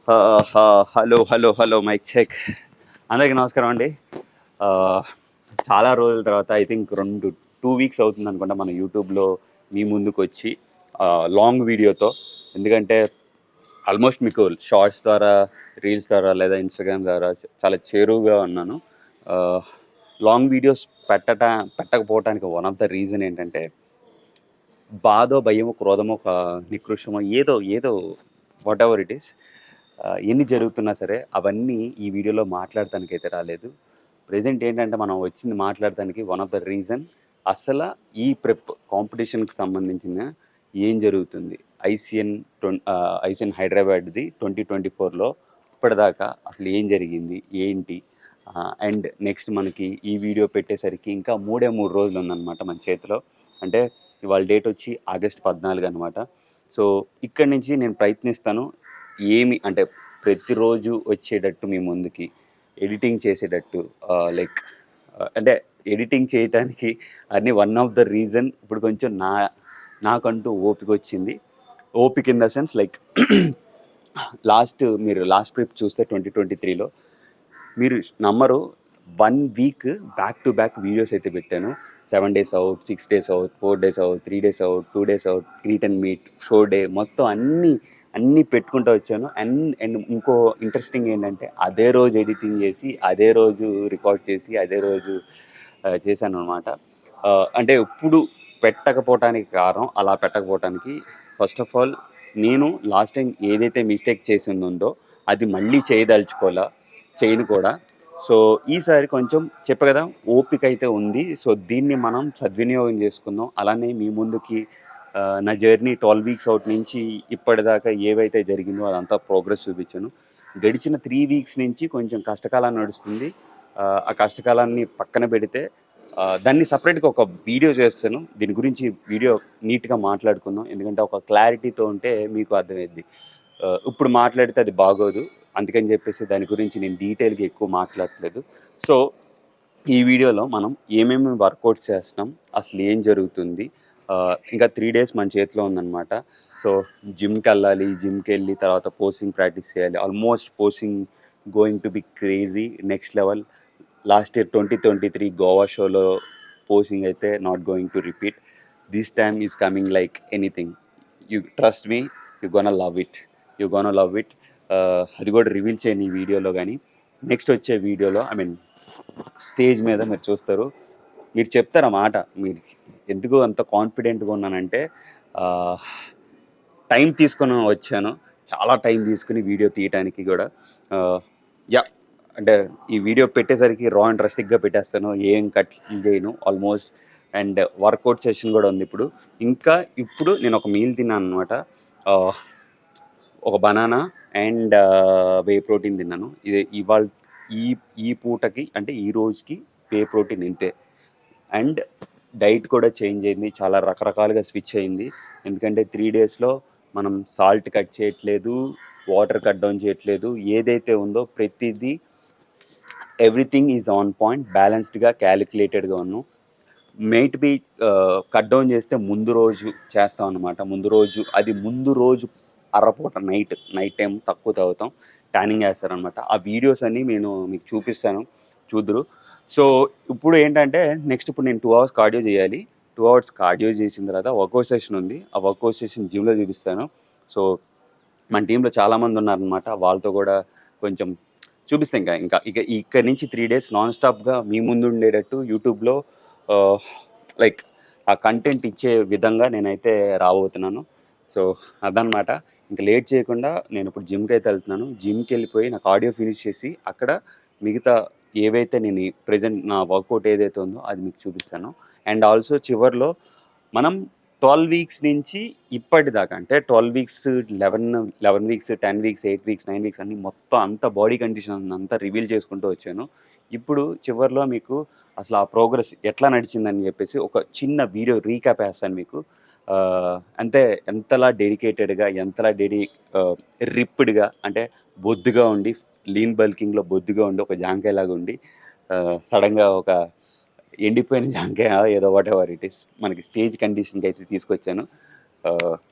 Hello hello hello mike check. అందరికీ నమస్కారం అండి. చాలా రోజుల తర్వాత ఐ థింక్ 2 వీక్స్ అవుతుంది అనుకుంటా మన యూట్యూబ్లో మీ ముందుకు వచ్చి లాంగ్ వీడియోతో. ఎందుకంటే ఆల్మోస్ట్ మీకు షార్ట్స్ ద్వారా, రీల్స్ ద్వారా లేదా ఇన్స్టాగ్రామ్ ద్వారా చాలా చేరువుగా ఉన్నాను. లాంగ్ వీడియోస్ పెట్టకపోవటానికి వన్ ఆఫ్ ద రీజన్ ఏంటంటే బాధో, భయమో, క్రోధమో, నికృష్టమో ఏదో ఏదో వాట్ ఎవర్ ఇట్ ఈస్, ఎన్ని జరుగుతున్నా సరే అవన్నీ ఈ వీడియోలో మాట్లాడటానికి అయితే రాలేదు. ప్రజెంట్ ఏంటంటే మనం వచ్చింది మాట్లాడటానికి వన్ ఆఫ్ ద రీజన్ అసలు ఈ ప్రెప్ కాంపిటీషన్కి సంబంధించిన ఏం జరుగుతుంది ఐసిఎన్ హైదరాబాద్ది 2024లో ఇప్పటిదాకా అసలు ఏం జరిగింది ఏంటి. అండ్ నెక్స్ట్ మనకి ఈ వీడియో పెట్టేసరికి ఇంకా 3 రోజులు ఉందన్నమాట మన చేతిలో. అంటే ఇవాళ డేట్ వచ్చి ఆగస్ట్ 14 అనమాట. సో ఇక్కడి నుంచి నేను ప్రయత్నిస్తాను ఏమి అంటే ప్రతిరోజు వచ్చేటట్టు మీ ముందుకి ఎడిటింగ్ చేసేటట్టు, లైక్ అంటే ఎడిటింగ్ చేయటానికి అన్నీ వన్ ఆఫ్ ద రీజన్ ఇప్పుడు కొంచెం నాకంటూ ఓపిక వచ్చింది. ఓపిక ఇన్ ద సెన్స్ లైక్ మీరు లాస్ట్ ట్రిప్ చూస్తే 2023లో మీరు నమ్మరు, 1 week back to back videos అయితే పెట్టాను. 7 days out, 6 days out, 4 days out, 3 days out, 2 days out, greet and meet, show day, మొత్తం అన్నీ పెట్టుకుంటూ వచ్చాను. అండ్ ఇంకో ఇంట్రెస్టింగ్ ఏంటంటే అదే రోజు ఎడిటింగ్ చేసి, అదే రోజు రికార్డ్ చేసి, అదే రోజు చేశాను అనమాట. అంటే ఇప్పుడు పెట్టకపోవటానికి కారణం, అలా పెట్టకపోవటానికి ఫస్ట్ ఆఫ్ ఆల్ నేను లాస్ట్ టైం ఏదైతే మిస్టేక్ చేసి ఉందో అది మళ్ళీ చేయను కూడా. సో ఈసారి కొంచెం చెప్ప కదా ఓపిక అయితే ఉంది. సో దీన్ని మనం సద్వినియోగం చేసుకుందాం. అలానే మీ ముందుకి నా జర్నీ 12 వీక్స్ అవుట్ నుంచి ఇప్పటిదాకా ఏవైతే జరిగిందో అదంతా ప్రోగ్రెస్ చూపించాను. గడిచిన 3 వీక్స్ నుంచి కొంచెం కష్టకాలం నడుస్తుంది. ఆ కష్టకాలాన్ని పక్కన పెడితే దాన్ని సపరేట్గా ఒక వీడియో చేస్తాను. దీని గురించి వీడియో నీట్గా మాట్లాడుకుందాం. ఎందుకంటే ఒక క్లారిటీతో ఉంటే మీకు అర్థమైద్ది. ఇప్పుడు మాట్లాడితే అది బాగోదు. అందుకని చెప్పేసి దాని గురించి నేను డీటెయిల్గా ఎక్కువ మాట్లాడట్లేదు. సో ఈ వీడియోలో మనం ఏమేమి వర్కౌట్స్ చేస్తాం, అసలు ఏం జరుగుతుంది, ఇంకా 3 days మన చేతిలో ఉందన్నమాట. సో జిమ్కి వెళ్ళి తర్వాత పోసింగ్ ప్రాక్టీస్ చేయాలి. Almost posing going to be crazy, next level. Last year 2023 Goa షోలో పోసింగ్ అయితే not going to repeat. This time is coming like anything. You trust me, you gonna love it. అది కూడా reveal చేయని ఈ వీడియోలో. కానీ next వచ్చే వీడియోలో స్టేజ్ మీద మీరు చూస్తారు. మీరు చెప్తారు ఆ మాట, మీరు ఎందుకు అంత కాన్ఫిడెంట్గా ఉన్నానంటే టైం తీసుకొని వచ్చాను. చాలా టైం తీసుకుని వీడియో తీయటానికి కూడా. అంటే ఈ వీడియో పెట్టేసరికి రా అండ్ రస్టిక్గా పెట్టేస్తాను, ఏం కట్ చేయను ఆల్మోస్ట్. అండ్ వర్కౌట్ సెషన్ కూడా ఉంది ఇప్పుడు నేను ఒక మీల్ తిన్నాను అనమాట. ఒక బనానా అండ్ వే ప్రోటీన్ తిన్నాను. ఇవాళ ఈ పూటకి అంటే ఈ రోజుకి వే ప్రోటీన్ ఇంతే. అండ్ డైట్ కూడా చేంజ్ అయింది, చాలా రకరకాలుగా స్విచ్ అయింది. ఎందుకంటే 3 daysలో మనం సాల్ట్ కట్ చేయట్లేదు, వాటర్ కట్ డౌన్ చేయట్లేదు. ఏదైతే ఉందో ప్రతిదీ ఎవ్రీథింగ్ ఈజ్ ఆన్ పాయింట్, బ్యాలెన్స్డ్గా, క్యాలిక్యులేటెడ్గా ఉన్నాం. మైట్ బి కట్ డౌన్ చేస్తే ముందు రోజు చేస్తాం అనమాట. ముందు రోజు అరపూట నైట్ టైం తక్కువ తాగుతాం, ట్యానింగ్ వేస్తారనమాట. ఆ వీడియోస్ అన్నీ నేను మీకు చూపిస్తాను, చూద్దరు. సో ఇప్పుడు ఏంటంటే నెక్స్ట్ ఇప్పుడు నేను 2 hours కార్డియో చేయాలి. 2 hours కార్డియో చేసిన తర్వాత వర్కౌట్ సెషన్ ఉంది. ఆ వర్కౌట్ సెషన్ జిమ్లో చూపిస్తాను. సో మన టీంలో చాలామంది ఉన్నారనమాట, వాళ్ళతో కూడా కొంచెం చూపిస్తాం. ఇక్కడి నుంచి 3 days నాన్ స్టాప్గా మీ ముందు ఉండేటట్టు యూట్యూబ్లో లైక్ ఆ కంటెంట్ ఇచ్చే విధంగా నేనైతే రాబోతున్నాను. సో అదనమాట. ఇంకా లేట్ చేయకుండా నేను ఇప్పుడు జిమ్కి అయితే వెళ్తున్నాను. జిమ్కి వెళ్ళిపోయి నాకు ఆడియో ఫినిష్ చేసి అక్కడ మిగతా ఏవైతే నేను ప్రజెంట్ నా వర్కౌట్ ఏదైతే ఉందో అది మీకు చూపిస్తాను. అండ్ ఆల్సో చివరిలో మనం 12 వీక్స్ నుంచి ఇప్పటిదాకా, అంటే 12 weeks, 11 weeks, 10 weeks, 8 weeks, 9 weeks అన్ని మొత్తం అంతా బాడీ కండిషన్ అంతా రివీల్ చేసుకుంటూ వచ్చాను. ఇప్పుడు చివరిలో మీకు అసలు ఆ ప్రోగ్రెస్ ఎట్లా నడిచిందని చెప్పేసి ఒక చిన్న వీడియో రీక్యాప్ వేస్తాను మీకు. అంతే ఎంతలా డెడికేటెడ్గా, ఎంతలా రిప్డ్గా, అంటే బొద్దుగా ఉండి, లీన్ బల్కింగ్లో బొద్దుగా ఉండి, ఒక జాంకాయలాగా ఉండి సడన్గా ఒక ఎండిపోయిన జాంకాయ ఏదో వాట్ ఎవర్ ఇట్ ఈస్ మనకి స్టేజ్ కండిషన్కి అయితే తీసుకొచ్చాను.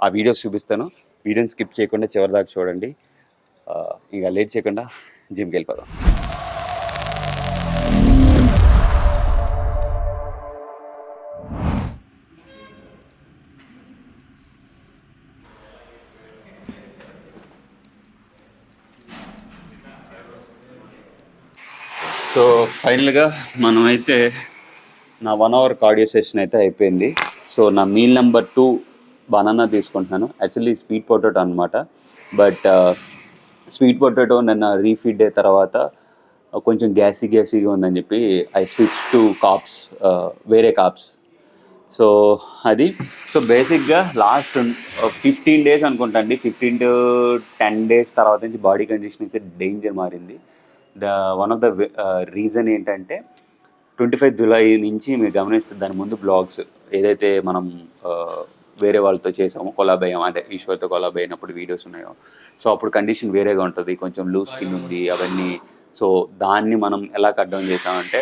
ఆ వీడియోస్ చూపిస్తాను. వీడియోని స్కిప్ చేయకుండా చివరి దాకా చూడండి. ఇంకా లేట్ చేయకుండా జిమ్కి వెళ్ళిపోదాం. సో ఫైనల్గా మనమైతే నా 1 hour కార్డియో సెషన్ అయితే అయిపోయింది. సో నా మీల్ నెంబర్ 2 బనానా తీసుకుంటున్నాను. యాక్చువల్లీ స్వీట్ పొటాటో అనమాట. బట్ స్వీట్ పొటాటో నన్ను రీఫీడ్ అయిన తర్వాత కొంచెం గ్యాసీగా ఉందని చెప్పి ఐ స్విచ్ టు కాప్స్, వేరే కాప్స్. సో అది సో బేసిక్గా లాస్ట్ 15 days అనుకుంటా అండి, 15 to 10 days తర్వాత నుంచి బాడీ కండిషన్ అయితే డేంజర్ మారింది. వన్ ఆఫ్ ద రీజన్ ఏంటంటే 25 July నుంచి మీరు గమనిస్తే దాని ముందు బ్లాగ్స్ ఏదైతే మనం వేరే వాళ్ళతో చేసామో, కొలాబ్ అయ్యాం, అంటే ఈశ్వర్తో కొలాబ్ అయినప్పుడు వీడియోస్ ఉన్నాయో, సో అప్పుడు కండిషన్ వేరేగా ఉంటుంది, కొంచెం లూజ్ స్కిన్ ఉంది అవన్నీ. సో దాన్ని మనం ఎలా కట్ డౌన్ చేసామంటే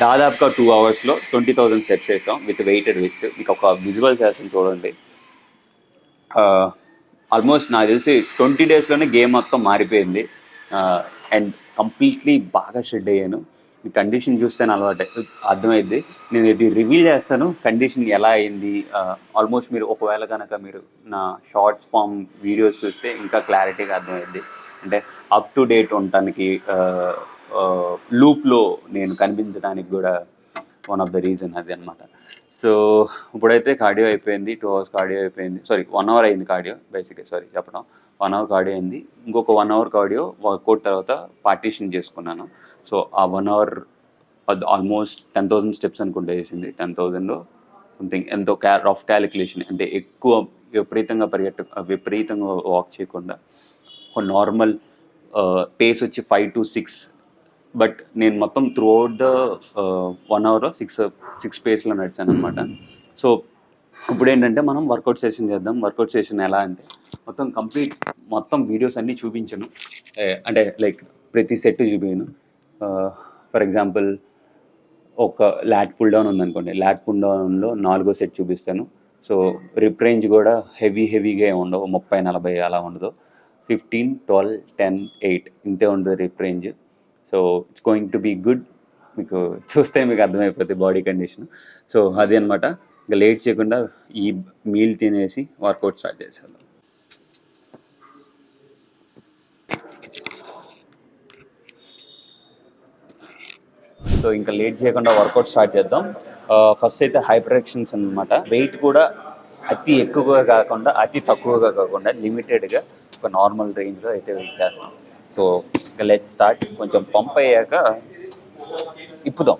దాదాపుగా 2 hours 20,000 steps చేసాం విత్ వెయిటెడ్ లిస్ట్. మీకు ఒక విజువల్ చేస్తాం చూడండి. ఆల్మోస్ట్ నాకు తెలిసి 20 days గేమ్ మొత్తం మారిపోయింది. అండ్ కంప్లీట్లీ బాగా షెడ్ అయ్యాను. మీ కండిషన్ చూస్తే అర్థమైంది. నేను ఇది రివీల్ చేస్తాను కండిషన్ ఎలా అయింది. ఆల్మోస్ట్ మీరు ఒకవేళ కనుక మీరు నా షార్ట్స్ ఫామ్ వీడియోస్ చూస్తే ఇంకా క్లారిటీగా అర్థమైంది. అంటే అప్ టు డేట్ ఉండటానికి, లూప్లో నేను కనిపించడానికి కూడా వన్ ఆఫ్ ద రీజన్ అది అనమాట. సో ఇప్పుడైతే కార్డియో అయిపోయింది, 2 hours కార్డియో అయిపోయింది, 1 hour అయింది కార్డియో బేసిక్గా, చెప్పడం 1 hour కార్డియో అయింది. ఇంకొక 1 hour కార్డియో వర్కౌట్ తర్వాత పార్టీషన్ చేసుకున్నాను. సో ఆ 1 hour అది ఆల్మోస్ట్ 10,000 steps అనుకుంటే చేసింది. 10,000 సంథింగ్ ఎంతో రఫ్ క్యాలిక్యులేషన్, అంటే ఎక్కువ విపరీతంగా వాక్ చేయకుండా ఒక నార్మల్ పేస్ వచ్చి 5 to 6. బట్ నేను మొత్తం త్రూ అవుట్ ద 1 hour 6 పేస్లో నడిచాను అనమాట. సో ఇప్పుడు ఏంటంటే మనం వర్కౌట్ సెషన్ చేద్దాం. వర్కౌట్ సెషన్ ఎలా అంటే మొత్తం వీడియోస్ అన్నీ చూపించను, అంటే లైక్ ప్రతి సెట్ చూపించను. ఫర్ ఎగ్జాంపుల్ ఒక ల్యాట్ పుల్ డౌన్ ఉందనుకోండి, ల్యాట్ పుల్ డౌన్లో 4వ సెట్ చూపిస్తాను. సో రిప్ రేంజ్ కూడా హెవీగా ఉండవు, 30-40 అలా ఉండదు. 15, 12, 10, 8 ఇంతే ఉంటుంది rep range. So it's going to be good. మీకు చూస్తే మీకు అర్థమైపోతుంది బాడీ కండిషన్. సో అది అనమాట. ఇంకా లేట్ చేయకుండా ఈ మీల్ తినేసి వర్కౌట్ స్టార్ట్ చేసేద్దాం. సో ఇంకా లేట్ చేయకుండా వర్కౌట్ స్టార్ట్ చేద్దాం. ఫస్ట్ అయితే హైపర్ ఎక్స్టెన్షన్స్ అనమాట. వెయిట్ కూడా అతి ఎక్కువగా కాకుండా అతి తక్కువగా కాకుండా లిమిటెడ్గా ఒక నార్మల్ రేంజ్లో అయితే వెయిట్ చేస్తాం. సో ఇంకా లెట్ స్టార్ట్. కొంచెం పంప్ అయ్యాక ఇప్పుదాం.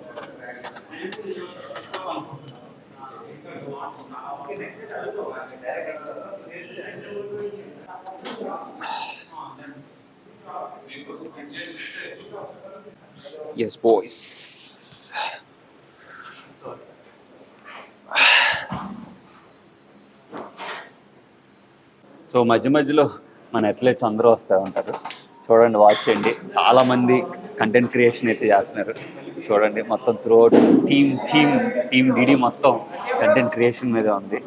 Yes boys. సో మధ్యలో మన అథ్లెట్స్ అందరూ వస్తూ ఉంటారు. చూడండి, వాచ్ చేయండి. చాలామంది కంటెంట్ క్రియేషన్ అయితే చేస్తున్నారు. చూడండి, మొత్తం త్రూఅవుట్ టీమ్ డిడి మొత్తం కంటెంట్ క్రియేషన్ మీద ఉంది.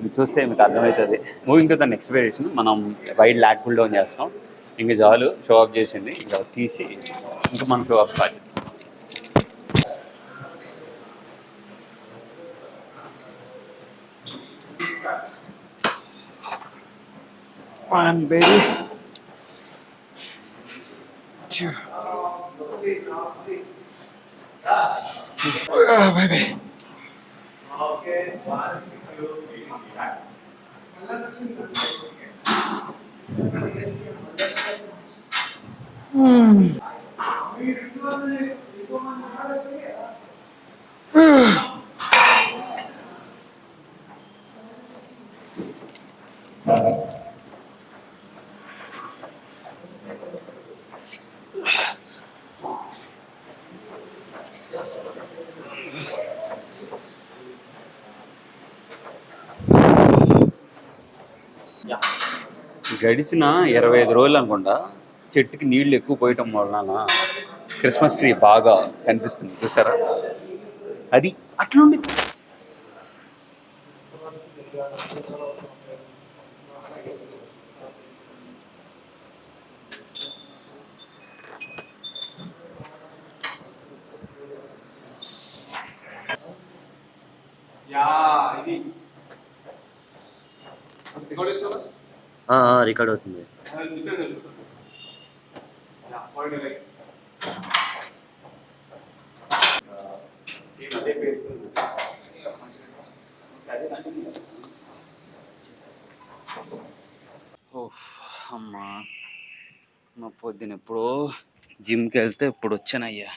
మీరు చూస్తే మీకు అర్థమవుతుంది. Moving to the next variation, మనం వైడ్ ల్యాట్ పుల్ డౌన్ చేస్తాం. ఇంక చాలు, షో అప్ చేసింది, ఇంకా తీసి ఇంకా మనం show up start. One baby. Two. Baby. Okay. 1, 2, 3. గడిచిన 25 రోజులు అనుకుంటా చెట్టుకి నీళ్లు ఎక్కువ పోయటం వలన క్రిస్మస్ ట్రీ బాగా కనిపిస్తుంది. చూసారా, అది అట్లుండి. రికార్డ్ అవుతుంది. అమ్మా మా పొద్దున ఎప్పుడో జిమ్కి వెళ్తే ఇప్పుడు వచ్చానయ్యా.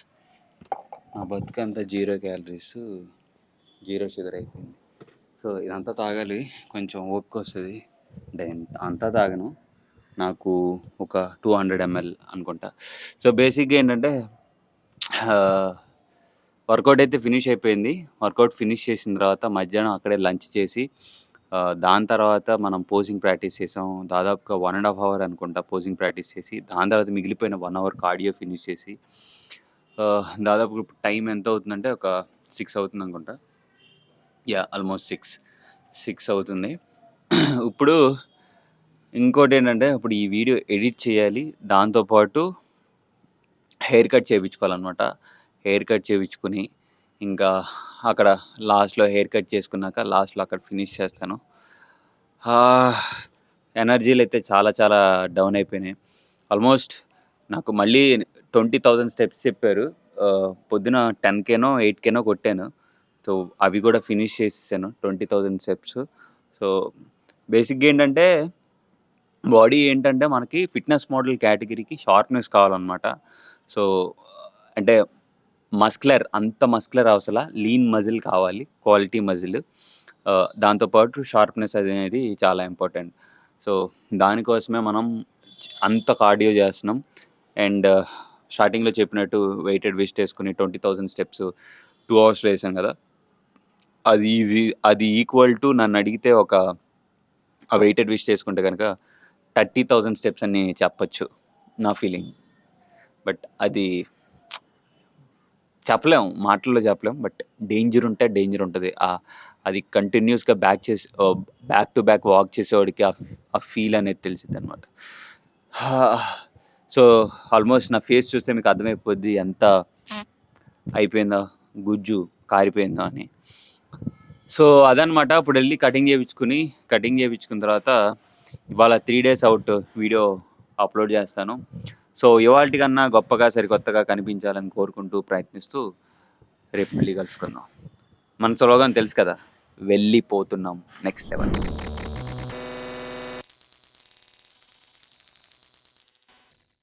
నా బతుకంతా 0 క్యాలరీస్ 0 షుగర్ అయిపోయింది. సో ఇదంతా తాగాలి, కొంచెం ఓపిక వస్తుంది. అంటే అంతా తాగను, నాకు ఒక 200 ml అనుకుంటా. సో బేసిక్గా ఏంటంటే వర్కౌట్ అయితే ఫినిష్ అయిపోయింది. వర్కౌట్ ఫినిష్ చేసిన తర్వాత మధ్యాహ్నం అక్కడే లంచ్ చేసి దాని తర్వాత మనం పోజింగ్ ప్రాక్టీస్ చేసాం. దాదాపుగా 1.5 hour అనుకుంటా పోజింగ్ ప్రాక్టీస్ చేసి, దాని తర్వాత మిగిలిపోయిన 1 hour కార్డియో ఫినిష్ చేసి దాదాపు ఇప్పుడు టైం ఎంత అవుతుందంటే ఒక 6 అవుతుంది అనుకుంటా. ఆల్మోస్ట్ 6 అవుతుంది. ఇప్పుడు ఇంకోటి ఏంటంటే ఇప్పుడు ఈ వీడియో ఎడిట్ చేయాలి, దాంతోపాటు హెయిర్ కట్ చేయించుకోవాలన్నమాట. హెయిర్ కట్ చేయించుకుని ఇంకా అక్కడ లాస్ట్లో హెయిర్ కట్ చేసుకున్నాక లాస్ట్లో అక్కడ ఫినిష్ చేస్తాను. ఎనర్జీలు అయితే చాలా చాలా డౌన్ అయిపోయినాయి. ఆల్మోస్ట్ నాకు మళ్ళీ 20,000 స్టెప్స్ చెప్పారు. పొద్దున 10Kనో 8Kనో కొట్టాను. సో అవి కూడా ఫినిష్ చేసేసాను 20,000 స్టెప్స్. సో బేసిక్గా ఏంటంటే బాడీ ఏంటంటే మనకి ఫిట్నెస్ మోడల్ కేటగిరీకి షార్ప్నెస్ కావాలన్నమాట. సో అంటే అంత మస్కులర్ అవసరం, లీన్ మజిల్ కావాలి, క్వాలిటీ మజిల్. దాంతోపాటు షార్ప్నెస్ అనేది చాలా ఇంపార్టెంట్. సో దానికోసమే మనం అంత కార్డియో చేస్తున్నాం. అండ్ స్టార్టింగ్లో చెప్పినట్టు వెయిటెడ్ వెస్ట్ వేసుకుని 20,000 స్టెప్స్ 2 hours వేసాం కదా, అది ఈక్వల్ టు నన్ను అడిగితే ఒక వెయిటెడ్ వెస్ట్ వేసుకుంటే కనుక 30,000 స్టెప్స్ అని చెప్పచ్చు నా ఫీలింగ్. బట్ అది చెప్పలేము, మాటల్లో చెప్పలేము. బట్ డేంజర్ ఉంటుంది. అది కంటిన్యూస్గా బ్యాక్ టు బ్యాక్ వాక్ చేసేవాడికి ఆ ఫీల్ అనేది తెలిసింది అనమాట. సో ఆల్మోస్ట్ నా ఫేస్ చూస్తే మీకు అర్థమైపోద్ది ఎంత అయిపోయిందో, గుజ్జు కారిపోయిందో అని. సో అదనమాట. ఇప్పుడు వెళ్ళి కటింగ్ చేయించుకున్న తర్వాత ఇవాళ 3 days అవుట్ వీడియో అప్లోడ్ చేస్తాను. సో ఇవాల్టి కన్నా గొప్పగా సరికొత్తగా కనిపించాలని కోరుకుంటూ ప్రయత్నిస్తూ రేపు మళ్ళీ కలుసుకుందాం. మన స్లోగన్ తెలుసు కదా, వెళ్ళిపోతున్నాం నెక్స్ట్ లెవెల్.